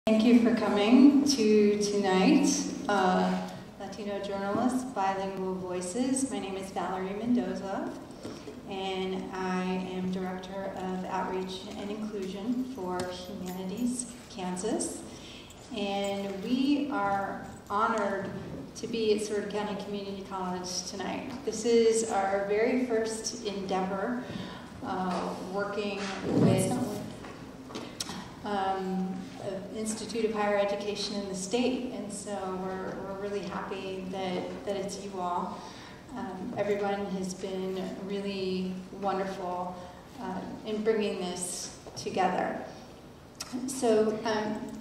Thank you for coming to tonight, Latino Journalists, Bilingual Voices. My name is Valerie Mendoza, and I am Director of Outreach and Inclusion for Humanities, Kansas. And we are honored to be at Seward County Community College tonight. This is our very first endeavor working with Institute of Higher Education in the state, and so we're really happy that it's you all. Everyone has been really wonderful in bringing this together. So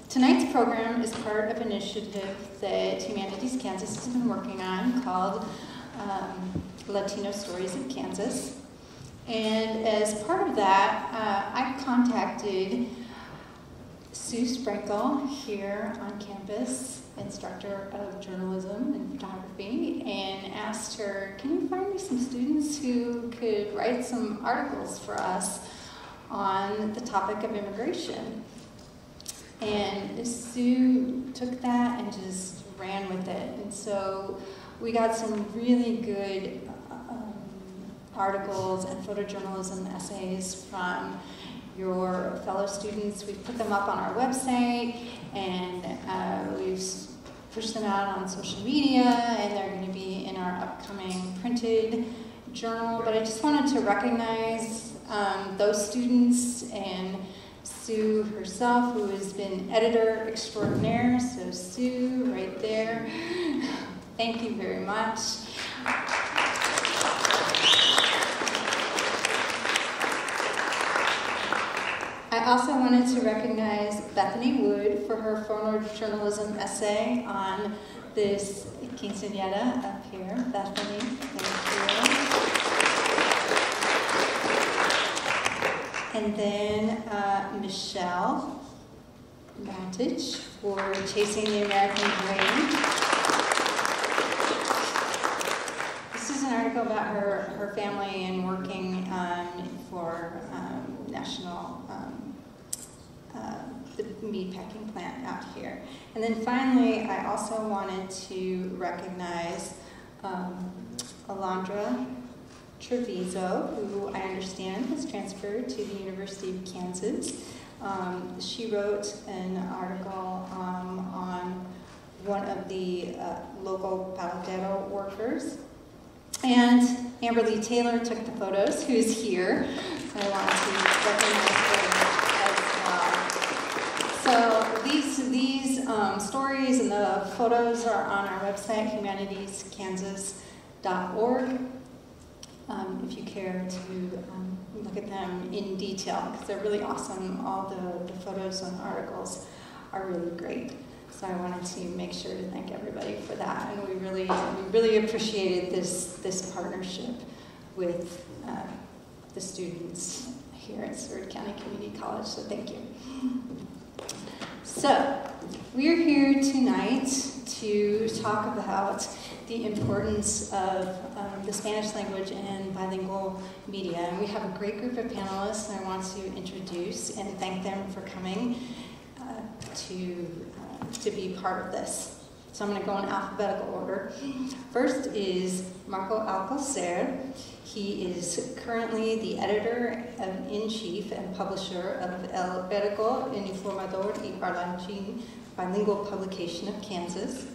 tonight's program is part of an initiative that Humanities Kansas has been working on called Latino Stories of Kansas. And as part of that, I contacted Sue Sprinkle here on campus, instructor of journalism and photography, and asked her, can you find me some students who could write some articles for us on the topic of immigration? And Sue took that and just ran with it. And so we got some really good articles and photojournalism essays from your fellow students. We've put them up on our website, and we've pushed them out on social media, and they're going to be in our upcoming printed journal. But I just wanted to recognize those students and Sue herself, who has been editor extraordinaire. So Sue, right there, thank you very much. I also wanted to recognize Bethany Wood for her photojournalism essay on this quinceañera up here. Bethany, thank you. And then Michelle Matich for Chasing the American Dream. This is an article about her family and working for national the meat packing plant out here. And then finally, I also wanted to recognize Alondra Treviso, who I understand has transferred to the University of Kansas. She wrote an article on one of the local paladero workers. And Amber Lee Taylor took the photos, who's here. So I wanted to recognize her as well. So these stories and the photos are on our website, humanitieskansas.org, if you care to look at them in detail, because they're really awesome. All the photos and articles are really great. So I wanted to make sure to thank everybody for that, and we really appreciated this partnership with the students here at Seward County Community College. So thank you. So we're here tonight to talk about the importance of the Spanish language and bilingual media, and we have a great group of panelists, and I want to introduce and thank them for coming to be part of this. So I'm going to go in alphabetical order. First is Marco Alcocer. He is currently the editor-in-chief and publisher of El Periódico Informador y Parlanchín, bilingual publication of Kansas.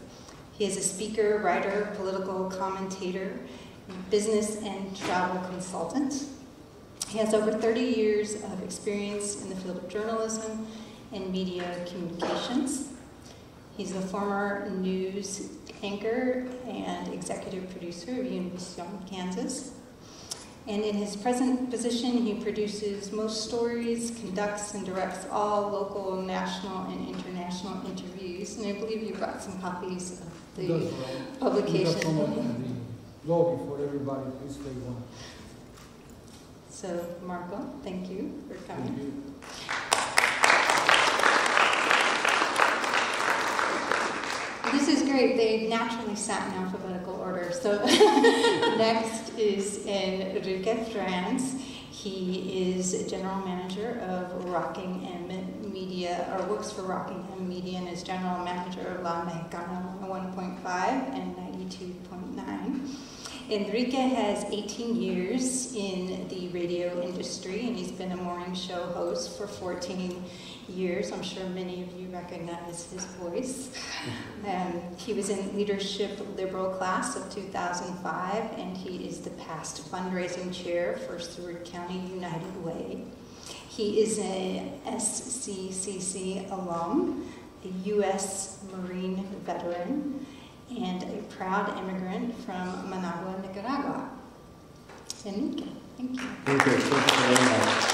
He is a speaker, writer, political commentator, business and travel consultant. He has over 30 years of experience in the field of journalism and media communications. He's the former news anchor and executive producer of Univision Kansas. And in his present position, he produces most stories, conducts and directs all local, national, and international interviews. And I believe you brought some copies of the publication. We got some in the lobby for everybody. Please take one. So, Marco, thank you for coming. Thank you. This is great. They naturally sat in alphabetical order. So next is Enrique Franz. He is general manager of Rocking and Media Media, or works for Rockingham Media, and is general manager of La Mexicana 101.5 and 92.9. Enrique has 18 years in the radio industry, and he's been a morning show host for 14 years. I'm sure many of you recognize his voice. He was in leadership liberal class of 2005, and he is the past fundraising chair for Seward County United Way. He is a SCCC alum, a U.S. Marine veteran, and a proud immigrant from Managua, Nicaragua. Enrique, thank you. Thank you. Thank you very much.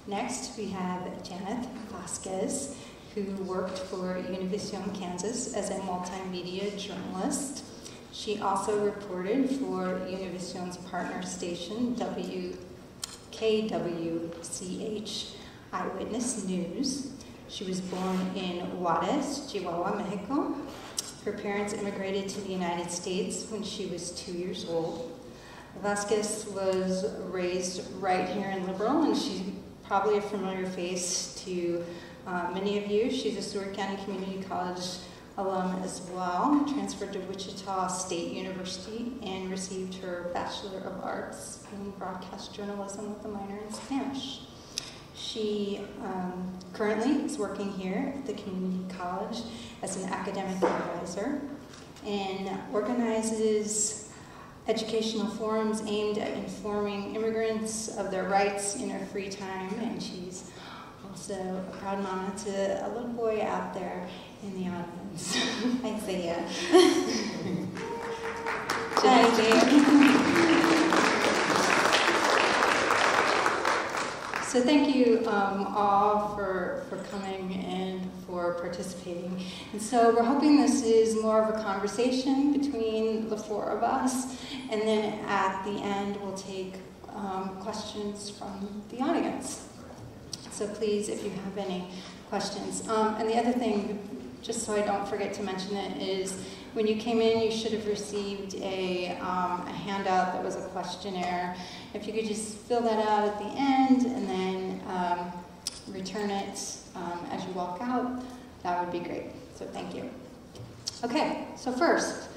Next, we have Janeth Vasquez, who worked for Univision, Kansas as a multimedia journalist. She also reported for Univision's partner station, KWCH Eyewitness News. She was born in Juarez, Chihuahua, Mexico. Her parents immigrated to the United States when she was 2 years old. Vasquez was raised right here in Liberal, and she's probably a familiar face to many of you. She's a Seward County Community College alum as well, transferred to Wichita State University, and received her Bachelor of Arts in Broadcast Journalism with a minor in Spanish. She currently is working here at the community college as an academic advisor and organizes educational forums aimed at informing immigrants of their rights in her free time. And she's also a proud mama to a little boy out there in the audience. Isaiah. Hi, So thank you all for coming and for participating. And so we're hoping this is more of a conversation between the four of us, and then at the end we'll take questions from the audience. So please, if you have any questions. And the other thing, just so I don't forget to mention it, is when you came in, you should have received a handout that was a questionnaire. If you could just fill that out at the end and then return it as you walk out, that would be great. So thank you. Okay, so first,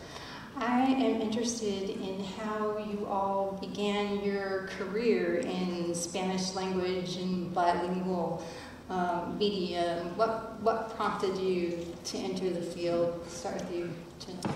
I am interested in how you all began your career in Spanish language and bilingual media. What prompted you to enter the field? Start with you, Janeth.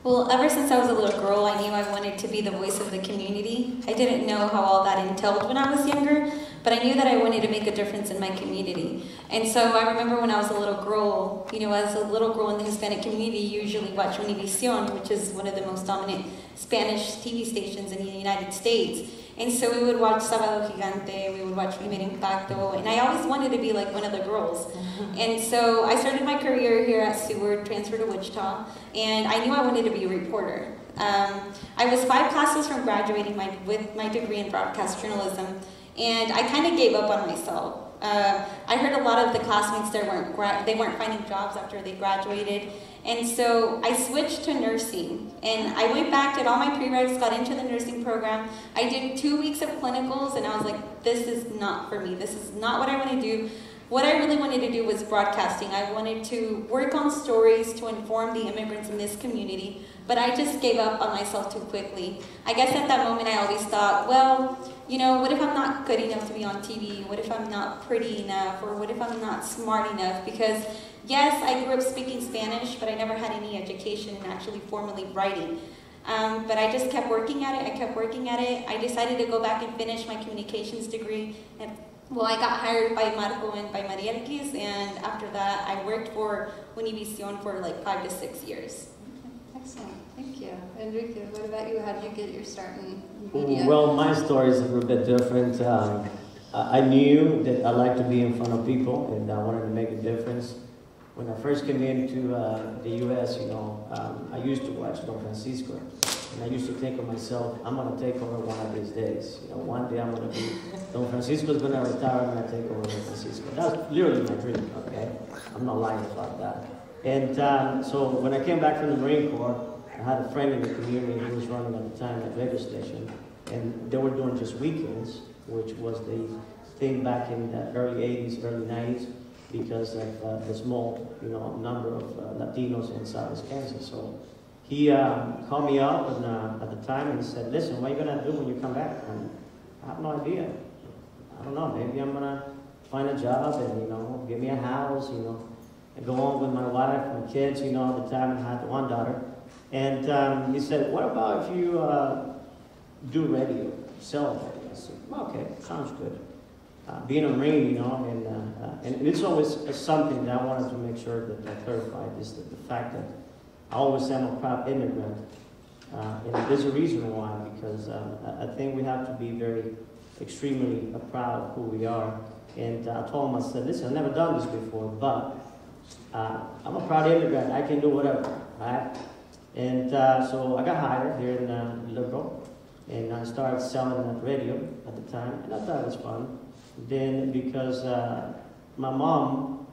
Well, ever since I was a little girl, I knew I wanted to be the voice of the community. I didn't know how all that entailed when I was younger, but I knew that I wanted to make a difference in my community. And so I remember when I was a little girl, as a little girl in the Hispanic community, you usually watch Univision, which is one of the most dominant Spanish TV stations in the United States. And so we would watch Sábado Gigante, we would watch Primer Impacto, and I always wanted to be like one of the girls. And so I started my career here at Seward, transferred to Wichita, and I knew I wanted to be a reporter. I was 5 classes from graduating with my degree in broadcast journalism, and I kind of gave up on myself. I heard a lot of the classmates there they weren't finding jobs after they graduated, and so I switched to nursing. And I went back, did all my prereqs, got into the nursing program. I did 2 weeks of clinicals, and I was like, this is not for me. This is not what I want to do. What I really wanted to do was broadcasting. I wanted to work on stories to inform the immigrants in this community, but I just gave up on myself too quickly. I guess at that moment I always thought, well, what if I'm not good enough to be on TV? What if I'm not pretty enough? Or what if I'm not smart enough? Because yes, I grew up speaking Spanish, but I never had any education in actually formally writing. But I just kept working at it. I kept working at it. I decided to go back and finish my communications degree. And well, I got hired by Marco and by Enrique, and after that, I worked for Univision for like 5 to 6 years. Excellent, thank you. Enrique, what about you? How did you get your start in media? Well, my story is a little bit different. I knew that I liked to be in front of people, and I wanted to make a difference. When I first came into the U.S., I used to watch Don Francisco, and I used to think of myself, I'm going to take over one of these days. One day I'm going to be, Don Francisco's going to retire, I'm going to take over Don Francisco. That's literally my dream, okay? I'm not lying about that. And so when I came back from the Marine Corps, I had a friend in the community who was running at the time a radio station, and they were doing just weekends, which was the thing back in the early 80s, early 90s, because of the small, number of Latinos in Southwest Kansas. So he called me up at the time and said, listen, what are you going to do when you come back? And I have no idea. I don't know, maybe I'm going to find a job and, give me a house, and go on with my wife and kids, at the time I had one daughter. And he said, what about if you do radio, sell radio? I said, okay, sounds good. Being a Marine, and it's always something that I wanted to make sure that I clarified, is that the fact that I always am a proud immigrant. And there's a reason why, because I think we have to be very extremely proud of who we are. And I told him, I said, listen, I've never done this before, but I'm a proud immigrant. I can do whatever, right? And so I got hired here in Liberal, and I started selling that radio at the time, and I thought it was fun. Then, because my mom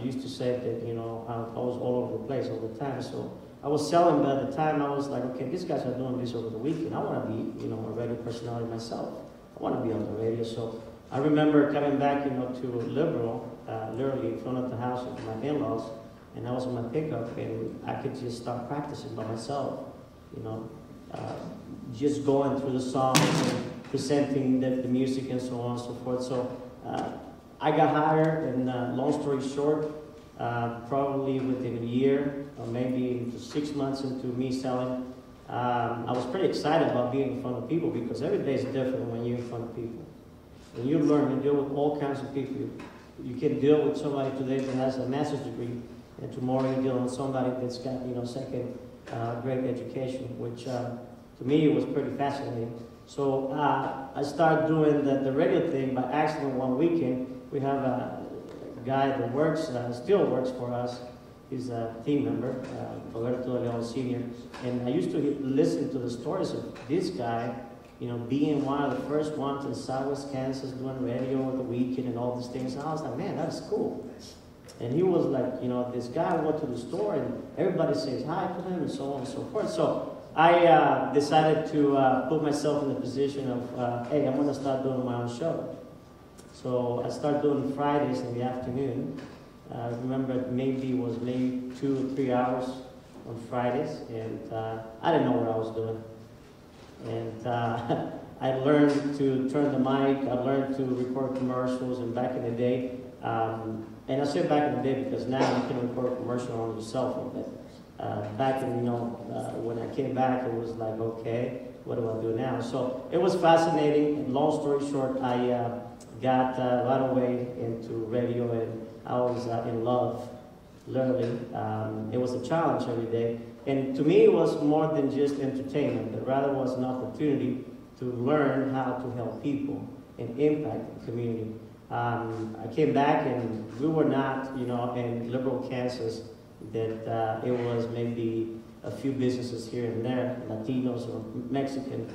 used to say that, I was all over the place all the time, so I was selling, but at the time I was like, okay, these guys are doing this over the weekend. I want to be, a radio personality myself. I want to be on the radio. So I remember coming back, to Liberal, literally in front of the house of my in-laws, and I was on my pickup, and I could just start practicing by myself, just going through the songs and presenting the music and so on and so forth. So I got hired, and long story short, probably within a year, or maybe 6 months into me selling, I was pretty excited about being in front of people, because every day is different when you're in front of people. When you learn to deal with all kinds of people, you can deal with somebody today that has a master's degree, and tomorrow you deal with somebody that's got, second grade education, which to me was pretty fascinating. So I started doing the radio thing by accident one weekend. We have a guy that works, still works for us. He's a team member, Roberto Leon Sr. And I used to listen to the stories of this guy, being one of the first ones in Southwest Kansas doing radio over the weekend and all these things. And I was like, man, that's cool. And he was like, this guy went to the store and everybody says hi to him and so on and so forth. So I decided to put myself in the position of, hey, I'm going to start doing my own show. So I started doing Fridays in the afternoon. I remember maybe it was 2 or 3 hours on Fridays, and I didn't know what I was doing. And I learned to turn the mic, I learned to record commercials, and back in the day, and I say back in the day because now you can record a commercial on your cell phone, but back in, when I came back, it was like, okay, what do I do now? So it was fascinating, and long story short, I got right away into radio, and I was in love, literally. It was a challenge every day. And to me, it was more than just entertainment, but rather was an opportunity to learn how to help people and impact the community. I came back, and we were not, in Liberal Kansas, that it was maybe a few businesses here and there, Latinos or Mexican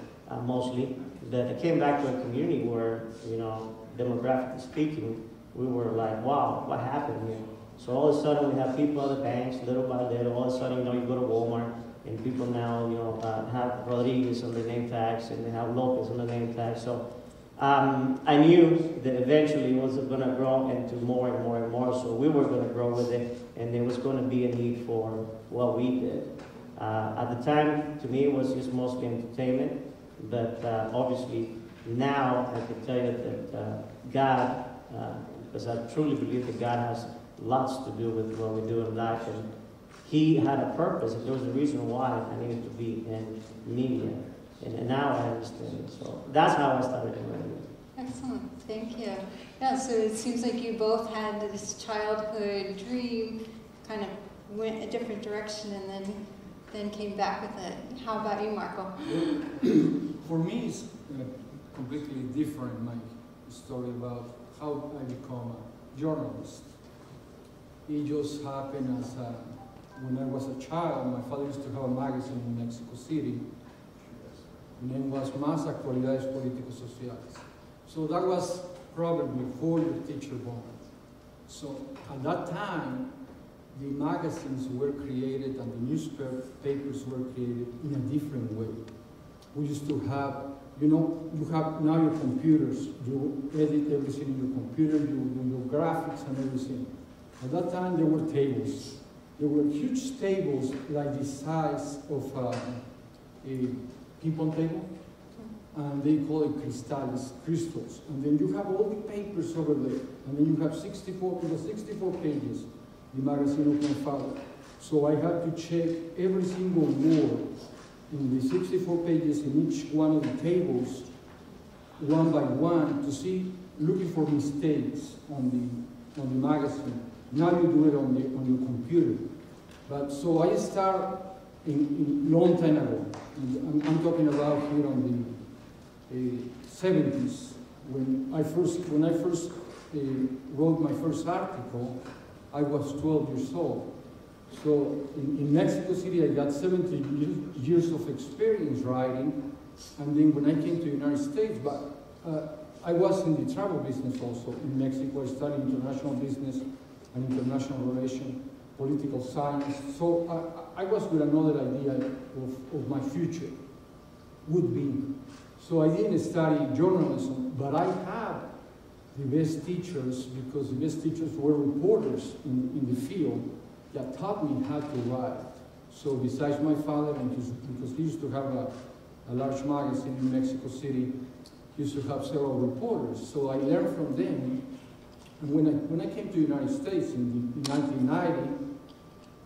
mostly, that I came back to a community where, demographically speaking, we were like, wow, what happened here? So all of a sudden we have people at the banks, little by little. All of a sudden, you go to Walmart, and people now, have Rodriguez on their name tags, and they have Lopez on the name tags. So I knew that eventually it was going to grow into more and more and more. So we were going to grow with it, and there was going to be a need for what we did. At the time, to me, it was just mostly entertainment. But obviously, now I can tell you that God, because I truly believe that God has lots to do with what we do in life, and He had a purpose, and there was a reason why I needed to be in media, and now I understand it. So that's how I started in radio. Excellent, thank you. Yeah, so it seems like you both had this childhood dream, kind of went a different direction, and then came back with it. How about you, Marco? For me, it's completely different, my story about how I become a journalist. It just happened as when I was a child. My father used to have a magazine in Mexico City. The name was Más Actualidades Político-Sociales. So that was probably before the teacher born. So at that time, the magazines were created and the newspapers were created in a different way. We used to have you know, you have now your computers. You edit everything in your computer, you do your graphics and everything. At that time, there were tables. There were huge tables like the size of a ping-pong table, and they call it crystals. And then you have all the papers over there, and then you have 64 pages, the magazine of my father. So I had to check every single word in the 64 pages in each one of the tables, one by one, to see, looking for mistakes on the magazine. Now you do it on your computer. But so I started in long time ago. And I'm talking about here on the 70s, when I first wrote my first article. I was 12 years old. So in Mexico City, I got 17 years of experience writing. And then when I came to the United States, but I was in the travel business also. In Mexico, I studied international business and international relations, political science. So I was with another idea of my future would be. So I didn't study journalism, but I had the best teachers, because the best teachers were reporters in the field that taught me how to write. So besides my father, because he used to have a large magazine in Mexico City, he used to have several reporters. So I learned from them. And when I came to the United States in 1990,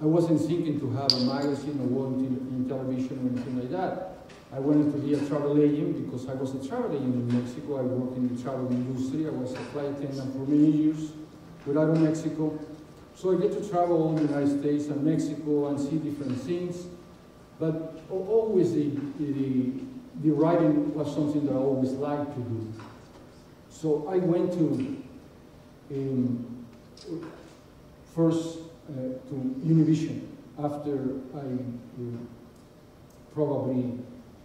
I wasn't thinking to have a magazine or going in television or anything like that. I wanted to be a travel agent because I was a travel agent in Mexico. I worked in the travel industry. I was a flight attendant for many years with Aeromexico. So I get to travel all the United States and Mexico and see different things. But always the writing was something that I always liked to do. So I went to first to Univision after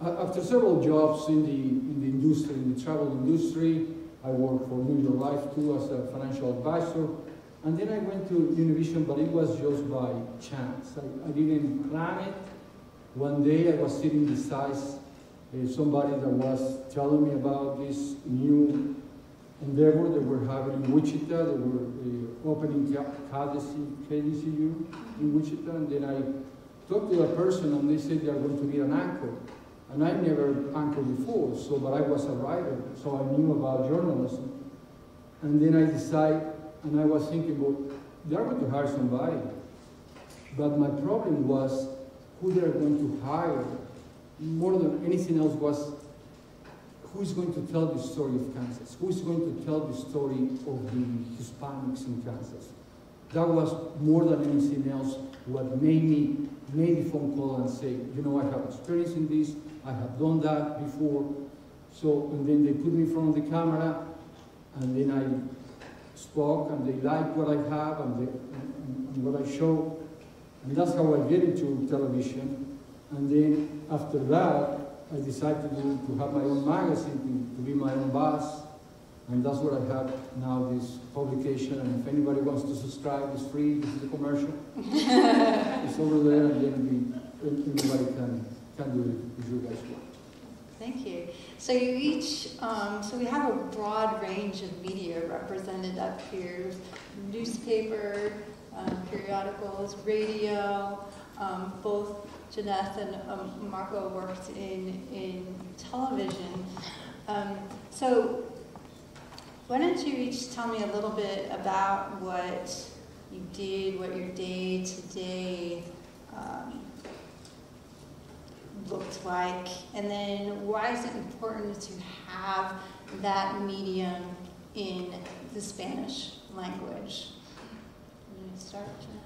after several jobs in the industry, in the travel industry. I worked for New York Life too as a financial advisor. And then I went to Univision, but it was just by chance. I didn't plan it. One day I was sitting beside somebody that was telling me about this new endeavor that we're having in Wichita. They were opening KDCU in Wichita. And then I talked to a person and they said they are going to be an anchor. And I never anchored before, but I was a writer, so I knew about journalism. And then I decided, and I was thinking, well, they're going to hire somebody. But my problem was who they're going to hire. More than anything else was who is going to tell the story of Kansas? Who is going to tell the story of the Hispanics in Kansas? That was more than anything else what made me make the phone call and say, you know, I have experience in this, I have done that before. So, and then they put me in front of the camera, and then I spoke, and they liked what I have and what I show. And that's how I get into television. And then after that, I decided to have my own magazine, to be my own boss. And that's what I have now, this publication. And if anybody wants to subscribe, it's free. This is a commercial. It's over there, and then anybody can do it if you guys want. Thank you. So you each, so we have a broad range of media represented up here: newspaper, periodicals, radio. Both Janeth and Marco worked in television. So why don't you each tell me a little bit about what you did, what your day-to-day looked like, and then why is it important to have that medium in the Spanish language? I'm going to start, Janeth.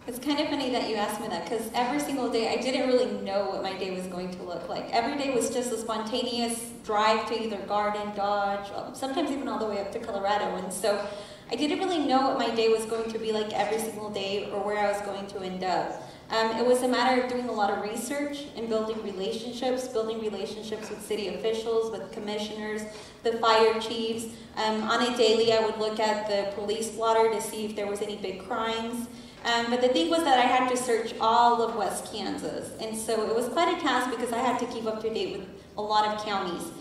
It's kind of funny that you asked me that, because every single day I didn't really know what my day was going to look like. Every day was just a spontaneous drive to either Garden, Dodge, sometimes even all the way up to Colorado. And so I didn't really know what my day was going to be like every single day or where I was going to end up. It was a matter of doing a lot of research and building relationships with city officials, with commissioners, the fire chiefs. On a daily, I would look at the police blotter to see if there was any big crimes. But the thing was that I had to search all of West Kansas. And so it was quite a task because I had to keep up to date with a lot of counties.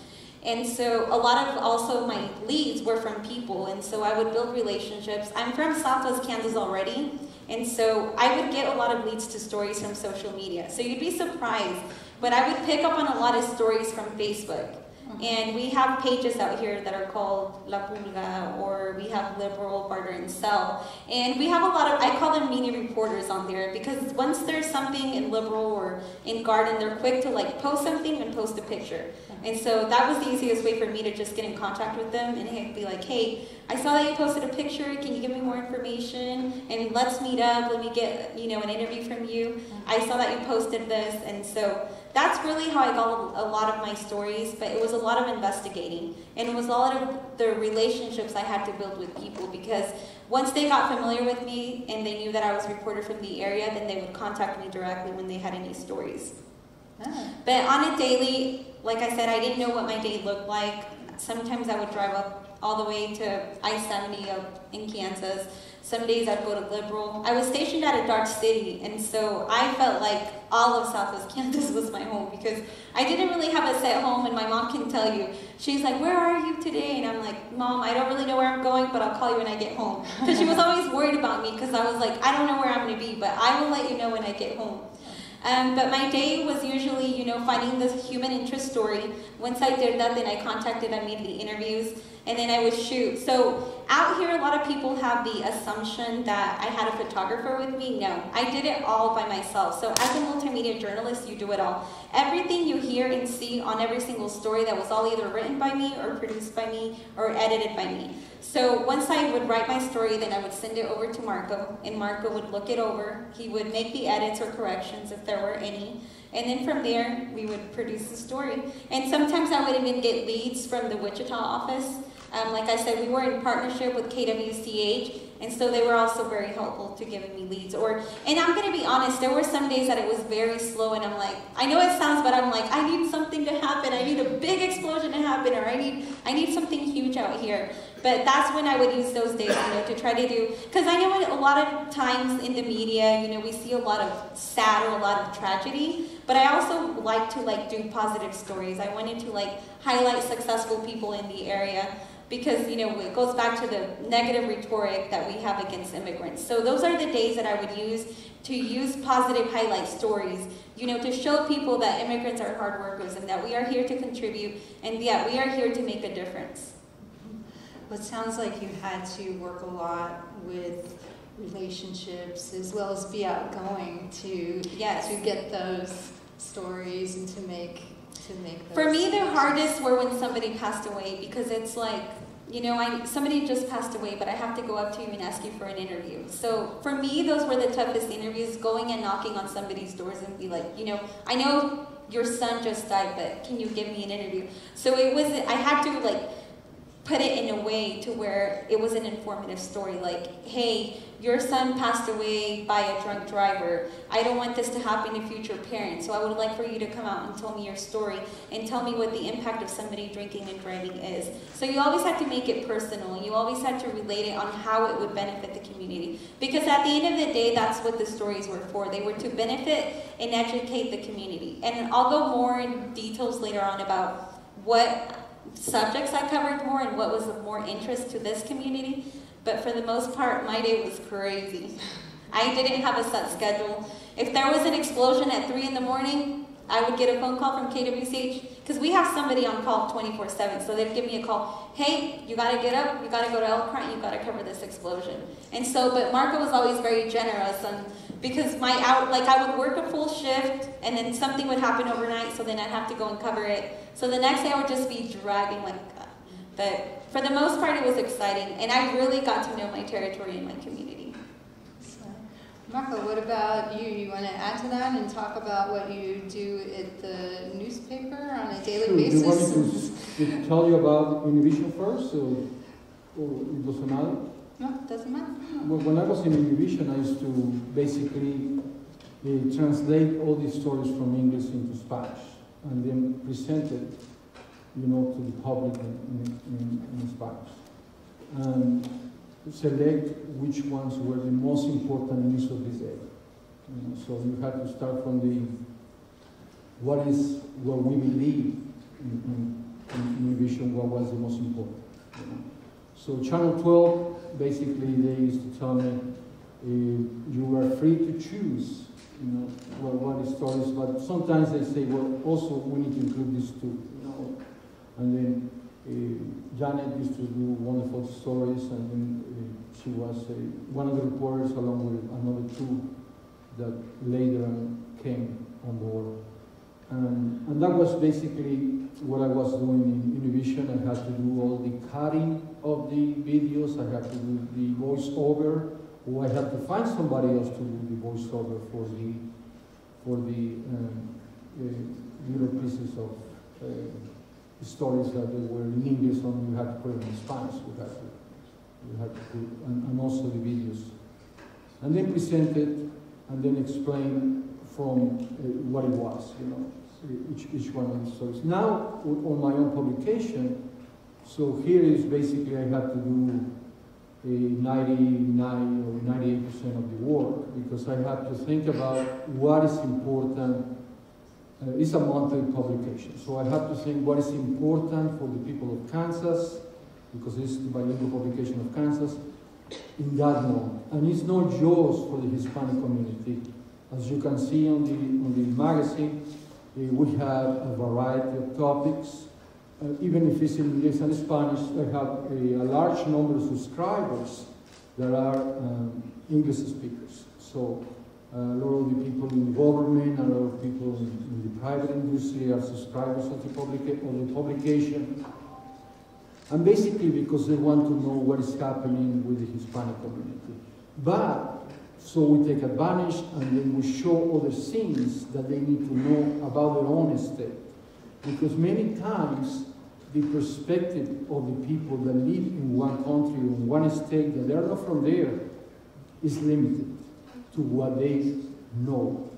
And so a lot of also my leads were from people, and so I would build relationships. I'm from Southwest Kansas already, and so I would get a lot of leads to stories from social media. So you'd be surprised, but I would pick up on a lot of stories from Facebook. And we have pages out here that are called La Pulga, or we have Liberal, Barter, and Sell. And we have a lot of, I call them mini reporters on there, because once there's something in Liberal or in Garden, they're quick to like post something and post a picture. And so that was the easiest way for me to just get in contact with them and be like, hey, I saw that you posted a picture, can you give me more information? And let's meet up, let me get, you know, an interview from you. I saw that you posted this, and so that's really how I got a lot of my stories, but it was a lot of investigating. And it was a lot of the relationships I had to build with people, because once they got familiar with me and they knew that I was a reporter from the area, then they would contact me directly when they had any stories. But on a daily, like I said, I didn't know what my day looked like. Sometimes I would drive up all the way to I-70 up in Kansas. Some days I'd go to Liberal. I was stationed at a Dodge City, and so I felt like all of Southwest Kansas was my home, because I didn't really have a set home, and my mom can tell you. She's like, where are you today? And I'm like, Mom, I don't really know where I'm going, but I'll call you when I get home. Because she was always worried about me, because I was like, I don't know where I'm going to be, but I will let you know when I get home. But my day was usually, you know, finding this human interest story. Once I did that, then I made the interviews, and then I would shoot. So out here, a lot of people have the assumption that I had a photographer with me. No, I did it all by myself. So as a multimedia journalist, you do it all. Everything you hear and see on every single story, that was all either written by me or produced by me or edited by me. So once I would write my story, then I would send it over to Marco, and Marco would look it over. He would make the edits or corrections if there were any. And then from there, we would produce the story. And sometimes I would even get leads from the Wichita office. Like I said, we were in partnership with KWCH, and so they were also very helpful to giving me leads. And I'm going to be honest, there were some days that it was very slow, and I'm like, I know it sounds, but I'm like, I need something to happen. I need a big explosion to happen, or I need something huge out here. But that's when I would use those days, you know, to try to do, because I know a lot of times in the media, you know, we see a lot of sad or a lot of tragedy, but I also like to do positive stories. I wanted to highlight successful people in the area, because, you know, it goes back to the negative rhetoric that we have against immigrants. So those are the days that I would use positive highlight stories, you know, to show people that immigrants are hard workers and that we are here to contribute, and yeah, we are here to make a difference. Well, it sounds like you had to work a lot with relationships as well as be outgoing to get those stories and to make those. For me, the hardest were when somebody passed away, because it's like, you know, somebody just passed away, but I have to go up to you and ask you for an interview. So for me, those were the toughest interviews, going and knocking on somebody's doors and be like, you know, I know your son just died, but can you give me an interview? So I had to put it in a way to where it was an informative story, like, hey, your son passed away by a drunk driver. I don't want this to happen to future parents, so I would like for you to come out and tell me your story and tell me what the impact of somebody drinking and driving is. So you always had to make it personal. You always had to relate it on how it would benefit the community, because at the end of the day, that's what the stories were for. They were to benefit and educate the community. And I'll go more in details later on about what subjects I covered more and what was of more interest to this community, but for the most part, my day was crazy. I didn't have a set schedule. If there was an explosion at 3 in the morning, I would get a phone call from KWCH, because we have somebody on call 24/7, so they'd give me a call, hey, you gotta get up, you gotta go to Elkhart, you gotta cover this explosion. And so, but Marco was always very generous, and because I would work a full shift, and then something would happen overnight, so then I'd have to go and cover it. So the next day I would just be dragging but for the most part it was exciting, and I really got to know my territory and my community. So, Marco, what about you? You want to add to that and talk about what you do at the newspaper on a daily basis? Do you want me to tell you about Univision first, or it doesn't matter? No, it doesn't matter. Well, when I was in Univision, I used to basically translate all these stories from English into Spanish and then present it, you know, to the public in Spanish. And select which ones were the most important news of the day. You know, so you had to start from what we believe in in Univision what was the most important. You know? So Channel 12, basically, they used to tell me, you are free to choose, you know, what is stories, but sometimes they say, well, also we need to include this too, you know. And then Janeth used to do wonderful stories, and then she was one of the reporters along with another two that later came on board. And that was basically what I was doing in Univision. I had to do all the cutting of the videos, I had to do the voiceover, or I had to find somebody else to do the voiceover for the little pieces of stories that they were in English, and you had to put it in Spanish. You had to put, and also the videos, and then present it, and then explain from what it was, you know, each one of the stories. Now on my own publication, so here is basically I have to do 99 or 98% of the work, because I have to think about what is important. It's a monthly publication, so I have to think what is important for the people of Kansas, because it's the bilingual publication of Kansas, in that moment. And it's not just for the Hispanic community. As you can see on the magazine, we have a variety of topics. Even if it's in English and Spanish, I have a large number of subscribers that are English speakers. So a lot of the people in the government, a lot of people in the private industry are subscribers of the publication. And basically because they want to know what is happening with the Hispanic community. But, so we take advantage and then we show other things that they need to know about their own state. Because many times, the perspective of the people that live in one country or in one state, that they are not from there, is limited to what they know.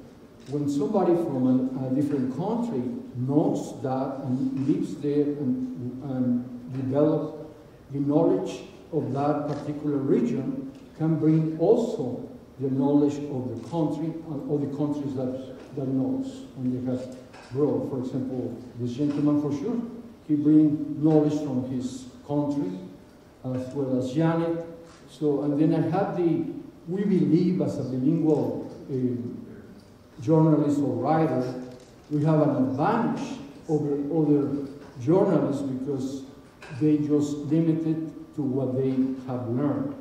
When somebody from a different country knows that and lives there and develop the knowledge of that particular region, can bring also the knowledge of the country and all the countries that knows and they have grown. For example, this gentleman for sure, he brings knowledge from his country as well as Janeth. So, and then I have we believe as a bilingual journalist or writer, we have an advantage over other journalists because they just limited to what they have learned.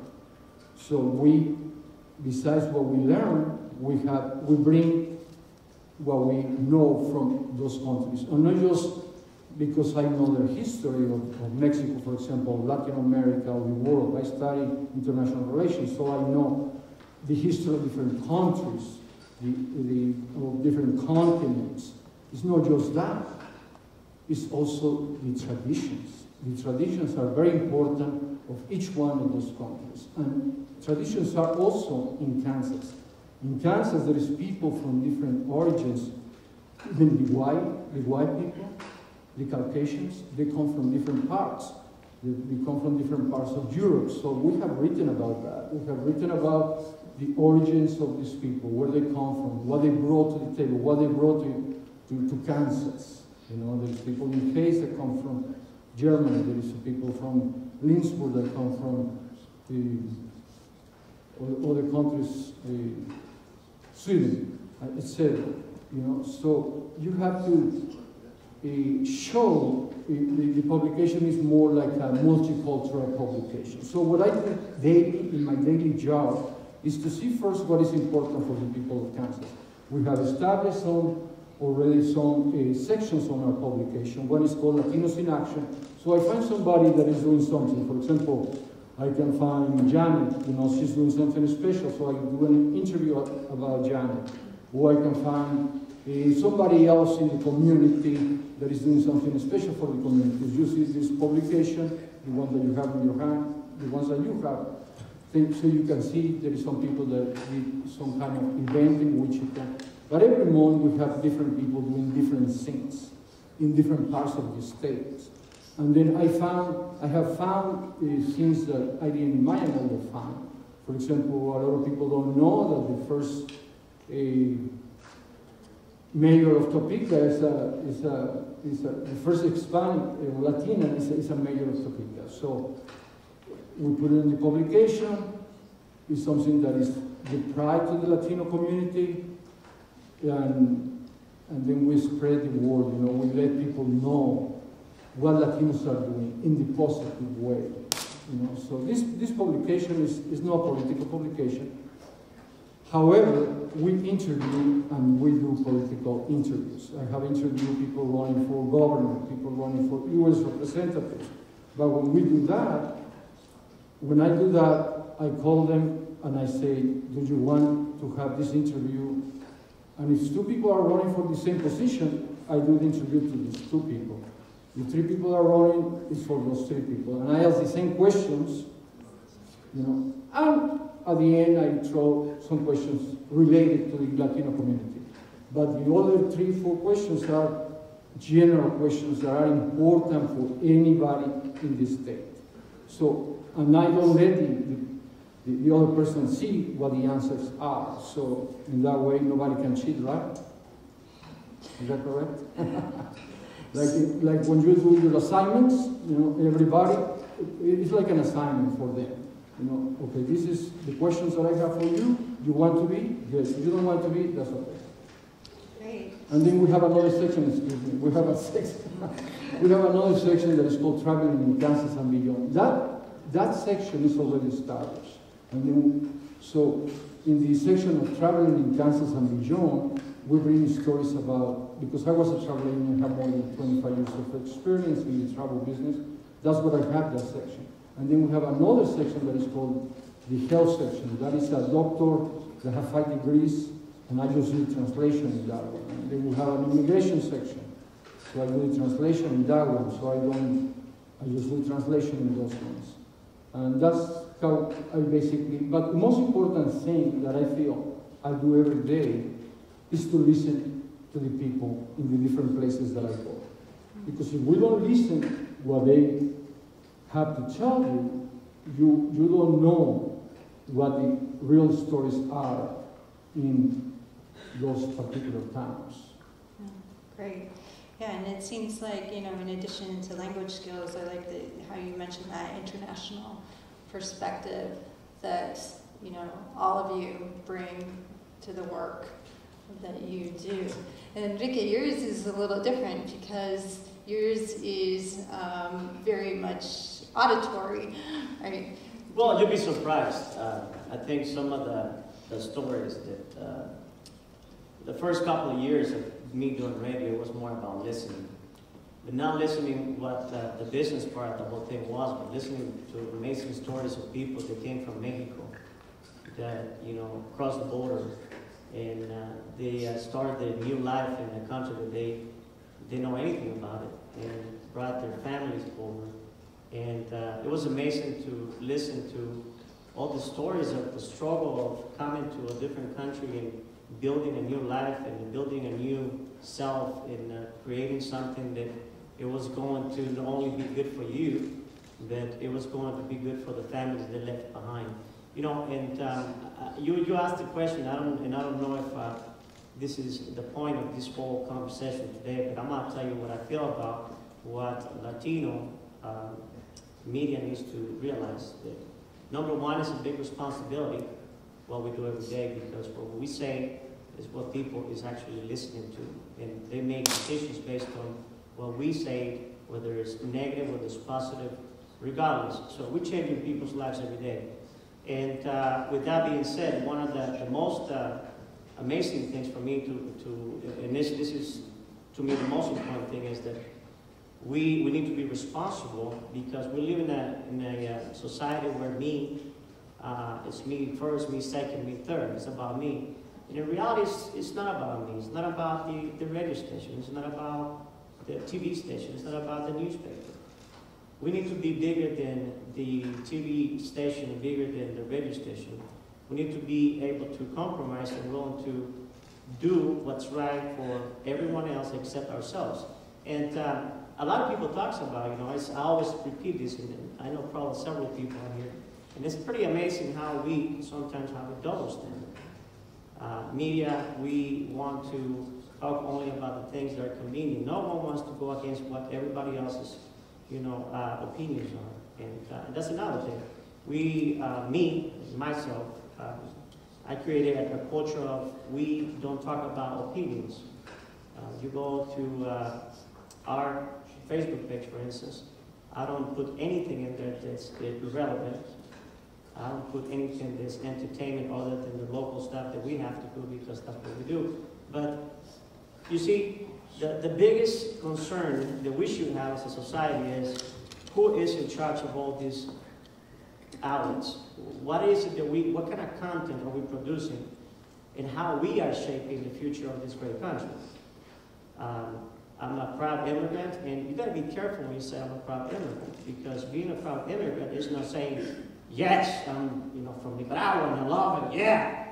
So we, besides what we learn, we bring what we know from those countries. And not just because I know the history of Mexico, for example, Latin America, or the world. I study international relations, so I know the history of different countries, of different continents. It's not just that. It's also the traditions. The traditions are very important of each one of those countries. And traditions are also in Kansas. In Kansas, there is people from different origins. Even the white people, the Caucasians, they come from different parts. They come from different parts of Europe. So we have written about that. We have written about the origins of these people, where they come from, what they brought to the table, what they brought to Kansas. You know, there's people in Case that come from Germany. There is people from Lindsburg that come from other countries, Sweden, etc. You know, so you have to show the publication is more like a multicultural publication. So what I do daily in my daily job is to see first what is important for the people of Kansas. We have established already some sections on our publication. One is called Latinos in Action. So I find somebody that is doing something. For example, I can find Janeth, you know, she's doing something special, so I do an interview about Janeth. Or I can find somebody else in the community that is doing something special for the community. Because you see this publication, the one that you have in your hand, the ones that you have, so you can see there is some people that did some kind of event in Wichita. But every month we have different people doing different things in different parts of the state. And then I have found things that I didn't imagine I would find. For example, a lot of people don't know that the first mayor of Topeka the first Hispanic Latina is a mayor of Topeka. So we put it in the publication. It's something that is the pride to the Latino community, and then we spread the word. You know, we let people know what Latinos are doing in the positive way. You know, so this publication is not a political publication. However, we interview and we do political interviews. I have interviewed people running for governor, people running for U.S. representatives. But when I do that, I call them and I say, do you want to have this interview? And if 2 people are running for the same position, I do the interview to these 2 people. If 3 people are running, it's for those 3 people. And I ask the same questions, you know, and at the end I throw some questions related to the Latino community. But the other 3-4 questions are general questions that are important for anybody in the state. So, and I don't let the other person see what the answers are. So in that way, nobody can cheat, right? Is that correct? like when you do your assignments, you know, everybody, it's like an assignment for them. You know, okay, this is the questions that I have for you. You want to be? Yes. If you don't want to be, that's okay. Great. And then we have another section, excuse me, we have another section that is called Traveling in Kansas and Beyond. That section is already established. And then, so in the section of Traveling in Kansas and Beyond, we bring stories about, because I was a traveler and have more than 25 years of experience in the travel business, that's what I have, that section. And then we have another section that is called the health section. That is a doctor that has 5 degrees, and I just do translation in that one. And then we have an immigration section. So I do the translation in that one, so I just do translation in those ones. And that's how I basically, but the most important thing that I feel I do every day is to listen to the people in the different places that I go. Because if we don't listen what they have to tell you, you don't know what the real stories are in those particular towns. Great. Yeah, and it seems like, you know, in addition to language skills, I like how you mentioned that international perspective that, you know, all of you bring to the work that you do. And Enrique, yours is a little different because yours is very much auditory, right? Well, you'll be surprised. I think some of the stories that the first couple of years of me doing radio was more about listening. But not listening what the business part of the whole thing was, but listening to amazing stories of people that came from Mexico, that, you know, crossed the border, and they started a new life in a country that they didn't know anything about it, and brought their families over. And it was amazing to listen to all the stories of the struggle of coming to a different country and building a new life and building a new self and creating something that it was going to not only be good for you, but it was going to be good for the families they left behind. You know, and you asked the question, I don't know if this is the point of this whole conversation today, but I'm going to tell you what I feel about what Latino media needs to realize. That number one is a big responsibility, what we do every day, because what we say is what people is actually listening to, and they make decisions based on what we say, whether it's negative, whether it's positive, regardless. So we're changing people's lives every day. And with that being said, one of the most amazing things for me and this is to me the most important thing, is that we need to be responsible, because we live in a society where it's me first, me second, me third. It's about me. And in reality, it's not about me. It's not about the radio station. It's not about the TV station. It's not about the newspaper. We need to be bigger than the TV station and bigger than the radio station. We need to be able to compromise and willing to do what's right for everyone else except ourselves. And a lot of people talk about, you know, I always repeat this, and I know probably several people here, and it's pretty amazing how we sometimes have a double standard. Media, we want to talk only about the things that are convenient. No one wants to go against what everybody else's, opinions are. And that's another thing. Myself, I created a culture of we don't talk about opinions. You go to our Facebook page, for instance, I don't put anything in there that's irrelevant. I don't put anything that's entertainment other than the local stuff that we have to do because that's what we do. But you see, the biggest concern that we should have as a society is who is in charge of all these outlets? What is it that what kind of content are we producing and how we are shaping the future of this great country? I'm a proud immigrant, and you got to be careful when you say I'm a proud immigrant, because being a proud immigrant is not saying, yes, I'm from Nicaragua and I love it, yeah.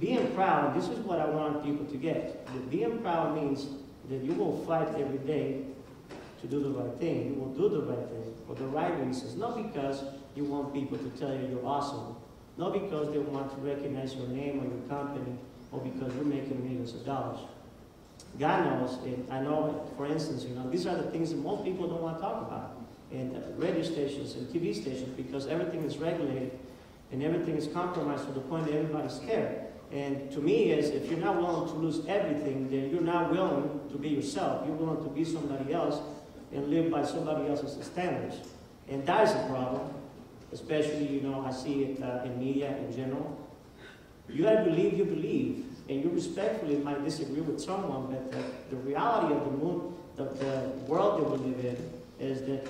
Being proud, this is what I want people to get. That being proud means that you will fight every day to do the right thing. You will do the right thing for the right reasons, not because you want people to tell you you're awesome, not because they want to recognize your name or your company, or because you're making millions of dollars. God knows, and I know, for instance, these are the things that most people don't want to talk about. And radio stations and TV stations, because everything is regulated and everything is compromised to the point that everybody's scared. And to me, if you're not willing to lose everything, then you're not willing to be yourself. You're willing to be somebody else and live by somebody else's standards. And that is a problem, especially, I see it in media in general. You got to believe you believe. And you respectfully might disagree with someone, but the reality of the world that we live in is that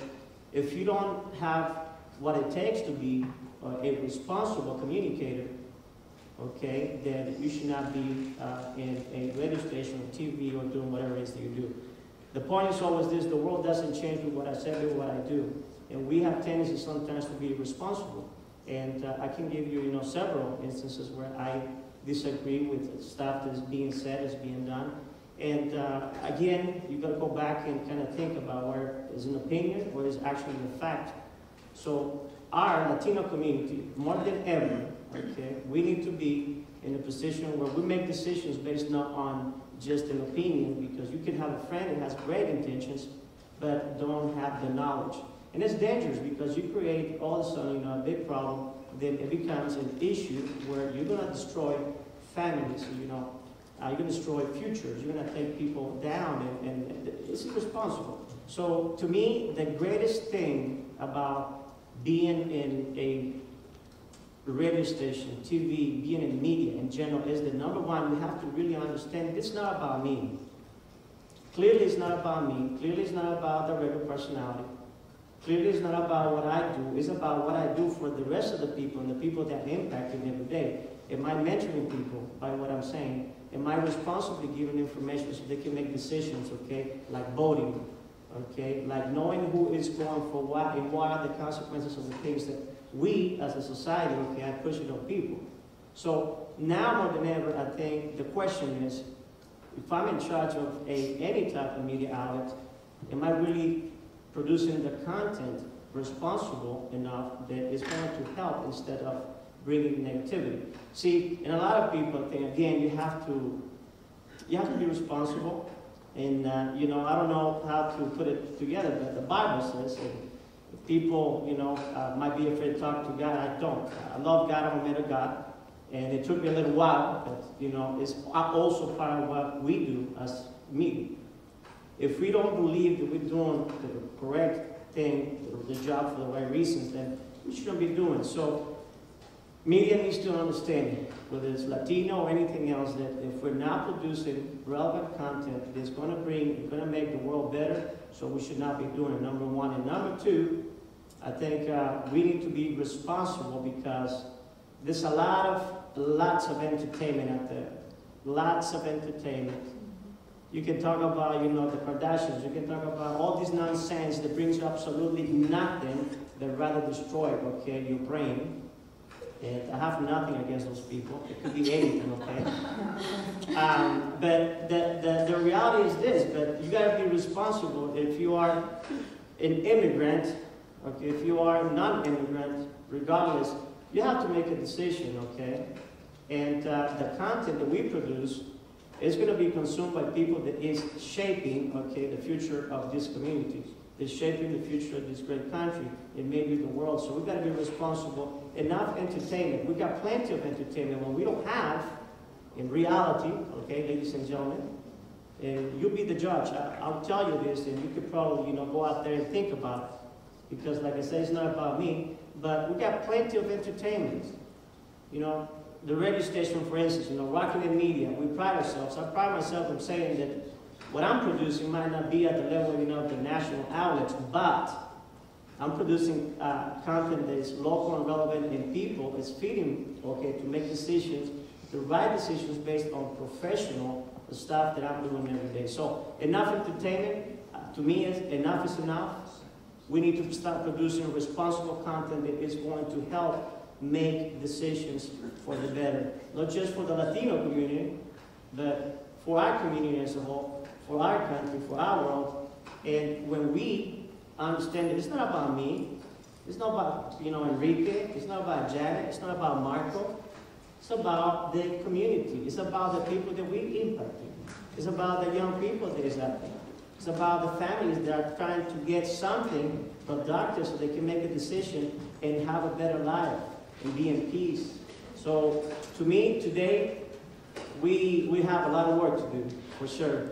if you don't have what it takes to be a responsible communicator, okay, then you should not be in a radio station or TV or doing whatever it is that you do. The point is always this: the world doesn't change with what I say, but what I do. And we have tendency sometimes to be irresponsible. And I can give you, several instances where I disagree with stuff that is being said, is being done. And again, you got to go back and kind of think about where is an opinion or is actually a fact. So our Latino community, more than ever, okay, we need to be in a position where we make decisions based not on just an opinion, because you can have a friend that has great intentions but don't have the knowledge. And it's dangerous because you create all of a sudden a big problem. Then it becomes an issue where you're going to destroy families, you're going to destroy futures, you're going to take people down, and it's irresponsible. So to me, the greatest thing about being in a radio station, TV, being in media in general is that, number one, we have to really understand it's not about me. Clearly it's not about me. Clearly it's not about the regular personality. Clearly it's not about what I do. It's about what I do for the rest of the people and the people that impact it every day. Am I mentoring people by what I'm saying? Am I responsibly giving information so they can make decisions, okay? Like voting, okay? Like knowing who is going for what and what are the consequences of the things that we as a society, okay, are pushing on people. So now more than ever, I think the question is, if I'm in charge of any type of media outlet, am I really producing the content responsible enough that is going to help instead of bringing negativity? See, and a lot of people think, again, you have to be responsible. And, I don't know how to put it together, but the Bible says, and people, might be afraid to talk to God. I don't. I love God. I'm a man of God. And it took me a little while, but, it's also part of what we do as media. If we don't believe that we're doing the correct thing, the job for the right reasons, then we shouldn't be doing it. So media needs to understand, whether it's Latino or anything else, that if we're not producing relevant content that's going to make the world better, so we should not be doing it, number one. And number two, I think we need to be responsible, because there's lots of entertainment out there. Lots of entertainment. You can talk about, the Kardashians. You can talk about all this nonsense that brings you absolutely nothing, that rather destroy, okay, your brain. And I have nothing against those people. It could be anything, okay? But the reality is this, but you got to be responsible. If you are an immigrant, okay, if you are a non-immigrant, regardless, you have to make a decision, okay? And the content that we produce It's going to be consumed by people that is shaping, okay, the future of this community. It's shaping the future of this great country and maybe the world. So we've got to be responsible. Enough entertainment. We've got plenty of entertainment. When we don't have, in reality, okay, ladies and gentlemen, and you be the judge. I'll tell you this, and you could probably, go out there and think about it. Because like I said, it's not about me, but we got plenty of entertainment. The radio station, for instance, Rocking in Media, we pride ourselves. I pride myself in saying that what I'm producing might not be at the level, of the national outlets, but I'm producing content that is local and relevant, and people is feeding, okay, to make decisions, the right decisions based on professional stuff that I'm doing every day. So enough entertainment, to me, enough is enough. We need to start producing responsible content that is going to help make decisions for the better. Not just for the Latino community, but for our community as a whole, for our country, for our world. And when we understand that it's not about me, it's not about, Enrique, it's not about Janeth, it's not about Marco, it's about the community. It's about the people that we impact. It's about the young people that is out there. It's about the families that are trying to get something productive so they can make a decision and have a better life and be in peace. So to me, today, we have a lot of work to do, for sure.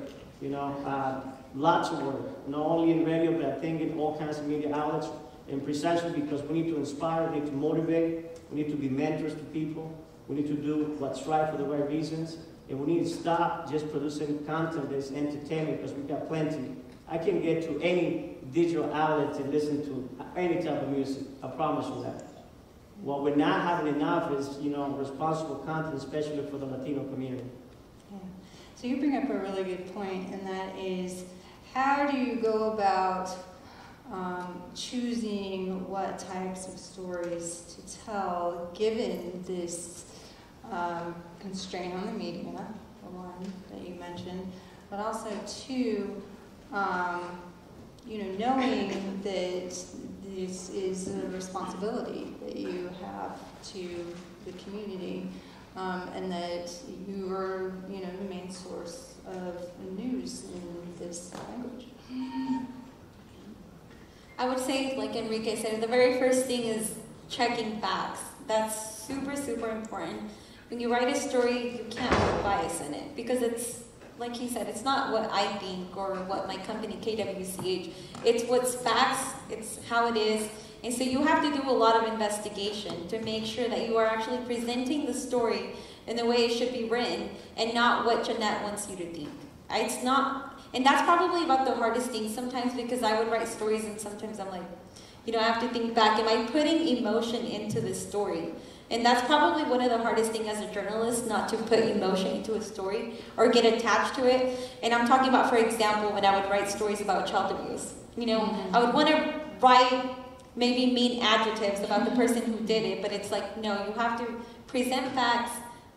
Lots of work, not only in radio, but I think in all kinds of media outlets, and precisely because we need to inspire, we need to motivate, we need to be mentors to people, we need to do what's right for the right reasons, and we need to stop just producing content that's entertainment, because we've got plenty. I can get to any digital outlet to listen to any type of music, I promise you that. What we're not having enough is, responsible content, especially for the Latino community. Yeah. So you bring up a really good point, and that is, how do you go about choosing what types of stories to tell, given this constraint on the media, the one that you mentioned, but also two, knowing that this is a responsibility that you have to the community, and that you are, the main source of news in this language. I would say, like Enrique said, the very first thing is checking facts. That's super, super important. When you write a story, you can't put bias in it, because it's, like he said, it's not what I think or what my company, KWCH. It's what's facts, it's how it is. And so you have to do a lot of investigation to make sure that you are actually presenting the story in the way it should be written, and not what Janeth wants you to think. It's not, and that's probably about the hardest thing sometimes, because I would write stories and sometimes I'm like, I have to think back, am I putting emotion into this story? And that's probably one of the hardest things as a journalist, not to put emotion into a story or get attached to it. And I'm talking about, for example, when I would write stories about child abuse. I would want to write maybe mean adjectives about the person who did it, but it's like, no, you have to present facts.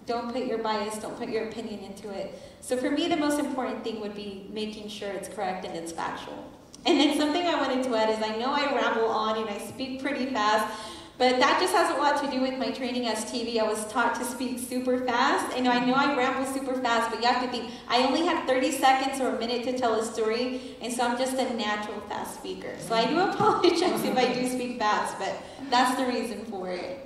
Don't put your bias, don't put your opinion into it. So for me, the most important thing would be making sure it's correct and it's factual. And then something I wanted to add is, I know I ramble on and I speak pretty fast, but that just has a lot to do with my training as TV. I was taught to speak super fast, and I know I ramble super fast, but you have to think, I only have 30 seconds or a minute to tell a story, and so I'm just a natural fast speaker. So I do apologize if I do speak fast, but that's the reason for it.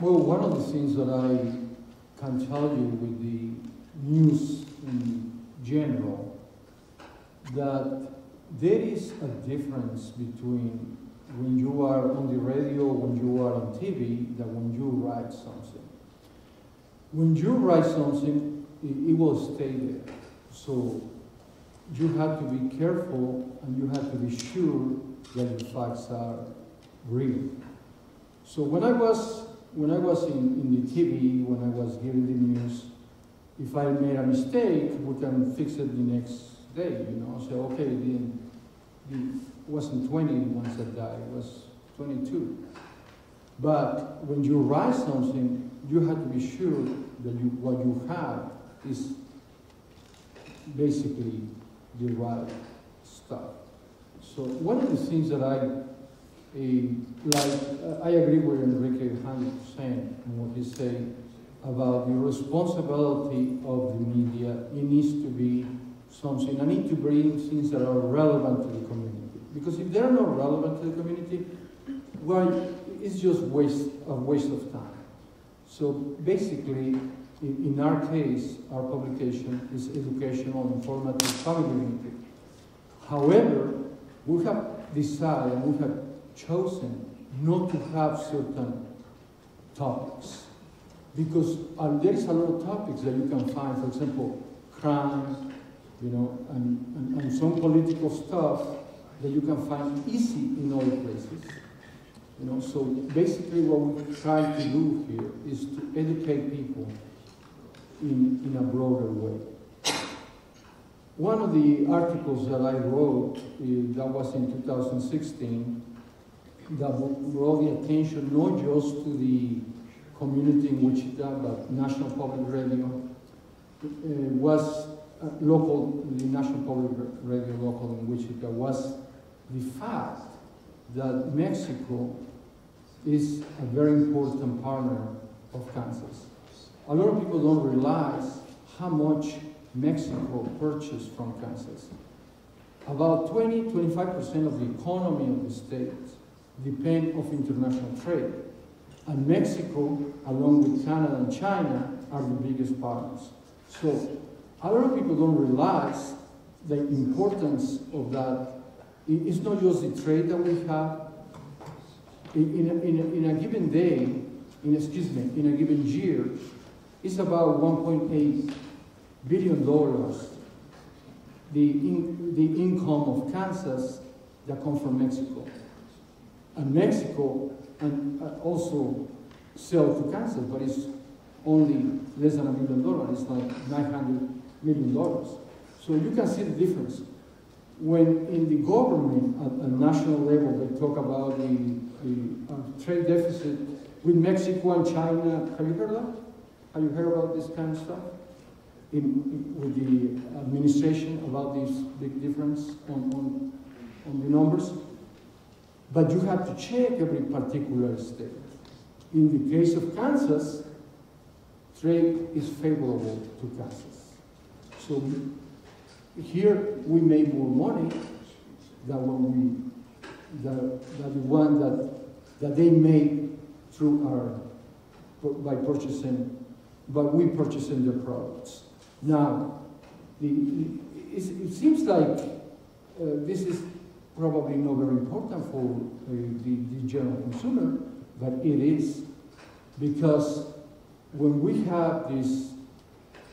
Well, one of the things that I can tell you with the news in general, that there is a difference between when you are on the radio, when you are on TV, than when you write something. When you write something, it will stay there. So you have to be careful, and you have to be sure that the facts are real. So when I was in the TV, when I was giving the news, if I made a mistake, we can fix it the next day, Say, okay, it wasn't 20 ones that died, it was 22. But when you write something, you have to be sure that what you have is basically the right stuff. So one of the things that I agree with Enrique 100% on what he's saying. about the responsibility of the media. It needs to be something. I need to bring things that are relevant to the community. Because if they're not relevant to the community, well, it's just a waste of time. So basically, in our case, our publication is educational, informative, family-oriented. However, we have decided, we have chosen not to have certain topics. Because there is a lot of topics that you can find, for example, crime, you know, and some political stuff that you can find easy in other places. You know, so basically what we try to do here is to educate people in a broader way. One of the articles that I wrote, that was in 2016, that brought the attention not just to the community in Wichita, but National Public Radio, was the National Public Radio local in Wichita, was the fact that Mexico is a very important partner of Kansas. A lot of people don't realize how much Mexico purchased from Kansas. About 20–25% of the economy of the state depend on international trade. And Mexico, along with Canada and China, are the biggest partners. So a lot of people don't realize the importance of that. It's not just the trade that we have. In a given day, in a given year, it's about $1.8 billion, the income of Kansas that come from Mexico. And Mexico also sell to Kansas, but it's only less than $1 million. It's like $900 million. So you can see the difference. When in the government at national level they talk about the trade deficit with Mexico and China, have you heard that? Have you heard about this kind of stuff? With the administration about this big difference on the numbers? But you have to check every particular state. In the case of Kansas, trade is favorable to Kansas. So here we make more money than the one that they made through by we purchasing their products. Now, it seems like this is probably not very important for the general consumer, but it is, because when we have this,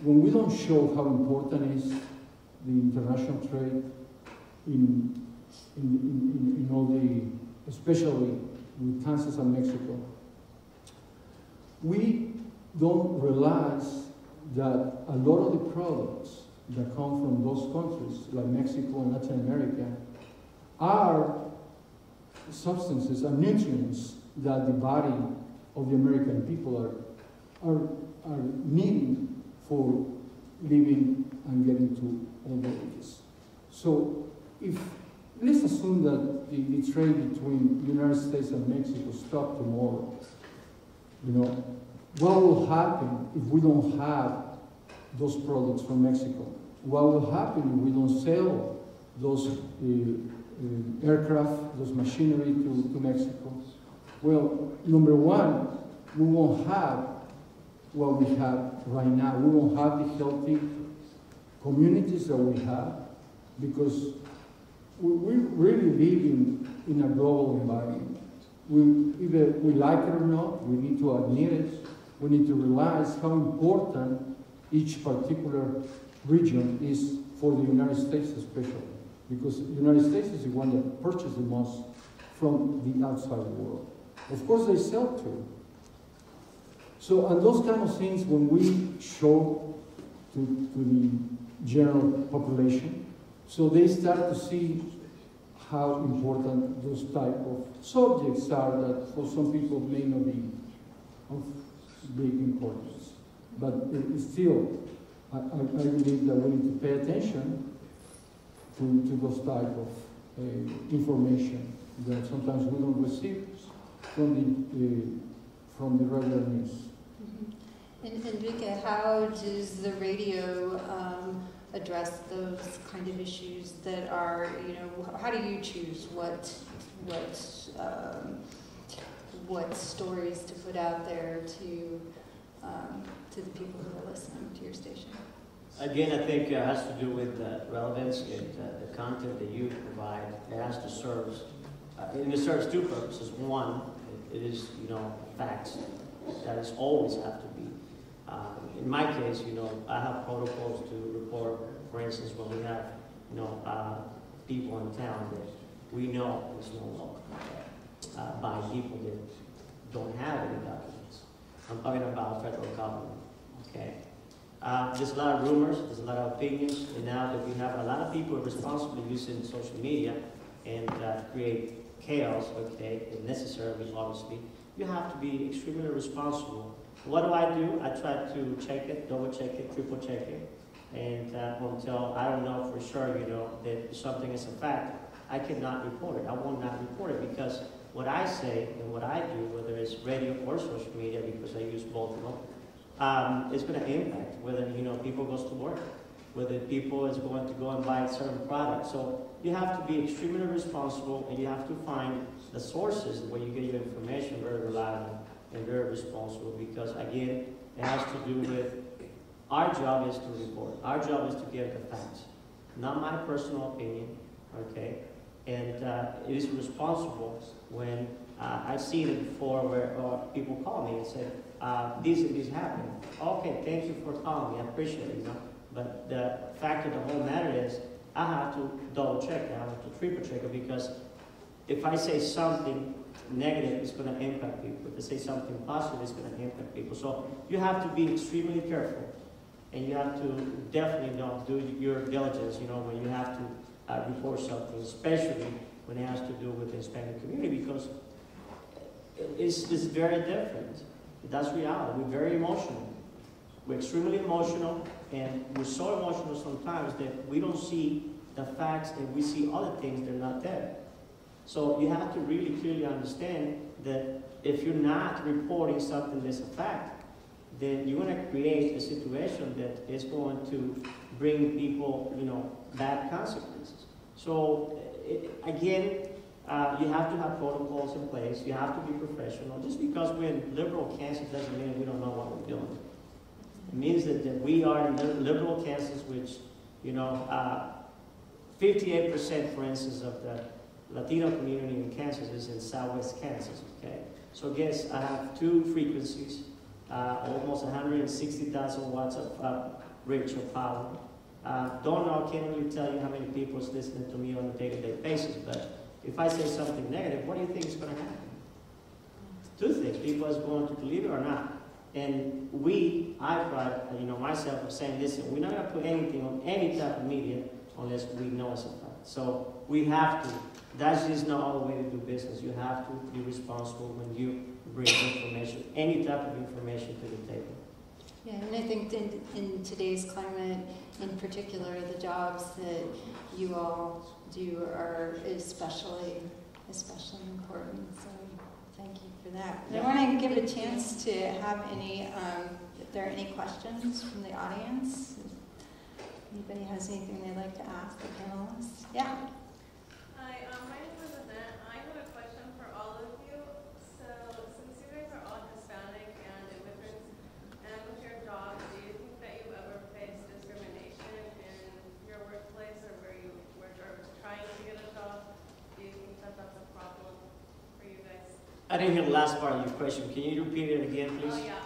when we don't show how important is the international trade in all the, especially with Kansas and Mexico, we don't realize that a lot of the products that come from those countries, like Mexico and Latin America, are substances and nutrients that the body of the American people are needing for living and getting to older ages. So let's assume that the trade between the United States and Mexico stopped tomorrow. You know, what will happen if we don't have those products from Mexico? What will happen if we don't sell those aircraft, those machinery to Mexico? Well, number one, we won't have what we have right now. We won't have the healthy communities that we have, because we really live in a global environment. Either we like it or not, we need to admit it. We need to realize how important each particular region is for the United States especially, because the United States is the one that purchases the most from the outside world. Of course, they sell too. So, and those kind of things, when we show to the general population, so they start to see how important those type of subjects are that for some people may not be of big importance. But still, I believe that we need to pay attention to those type of information that sometimes we don't receive from the regular news. And Enrique, how does the radio address those kind of issues that are, how do you choose what stories to put out there to the people who are listening to your station? Again, I think it has to do with relevance and the content that you provide. It has to serve, and it serves two purposes. One, it is, facts. That is always have to be. In my case, I have protocols to report, for instance, when we have, people in town that we know is no longer by people that don't have any documents. I'm talking about federal government, okay? There's a lot of rumors, there's a lot of opinions, and now that we have a lot of people responsibly using social media and create chaos, okay, and necessarily, obviously, you have to be extremely responsible. What do? I try to check it, double check it, triple check it, and until I don't know for sure, that something is a fact, I cannot report it. I will not report it because what I say and what I do, whether it's radio or social media, because I use both of them, it's going to impact whether people goes to work, whether people is going to go and buy certain products. So you have to be extremely responsible, and you have to find the sources where you get your information very reliable and very responsible. Because again, it has to do with our job is to report. Our job is to give the facts, not my personal opinion. Okay, and it is responsible when I've seen it before where people call me and say, this happened. Okay, thank you for calling me. I appreciate it, But the fact of the whole matter is, I have to double check it. I have to triple check it because if I say something negative, it's going to impact people. If I say something positive, it's going to impact people. So you have to be extremely careful, and you have to definitely do your diligence. When you have to report something, especially when it has to do with the Hispanic community, because it's very different. That's reality. We're very emotional. We're extremely emotional, and we're so emotional sometimes that we don't see the facts, and we see other things that are not there. So you have to really clearly understand that if you're not reporting something that's a fact, then you're going to create a situation that is going to bring people, bad consequences. So again, you have to have protocols in place. You have to be professional. Just because we're in liberal Kansas doesn't mean we don't know what we're doing. It means that we are in liberal Kansas, which, 58%, for instance, of the Latino community in Kansas is in Southwest Kansas, okay? So guess I have two frequencies, almost 160,000 watts of reach of power. Don't know, can't really tell you how many people is listening to me on a day-to-day basis, but if I say something negative, what do you think is going to happen? Two things. People is going to believe it or not. And I pride, myself of saying, listen, we're not going to put anything on any type of media unless we know it's a fact. So we have to. That's just not the way to do business. You have to be responsible when you bring information, any type of information to the table. Yeah, and I think in today's climate, in particular, the jobs that you all do are especially important. So thank you for that. Yeah. I want to give a chance to have if there are any questions from the audience. If anybody has anything they'd like to ask the panelists? Yeah. Hi, my name is Janeth. I have a question for all of you. So, since you guys are all Hispanic and immigrants, and with your job, do you think that you've ever faced discrimination in your workplace or where you work or trying to get a job? Do you think that that's a problem for you guys? I didn't hear the last part of your question. Can you repeat it again, please? Oh, yeah.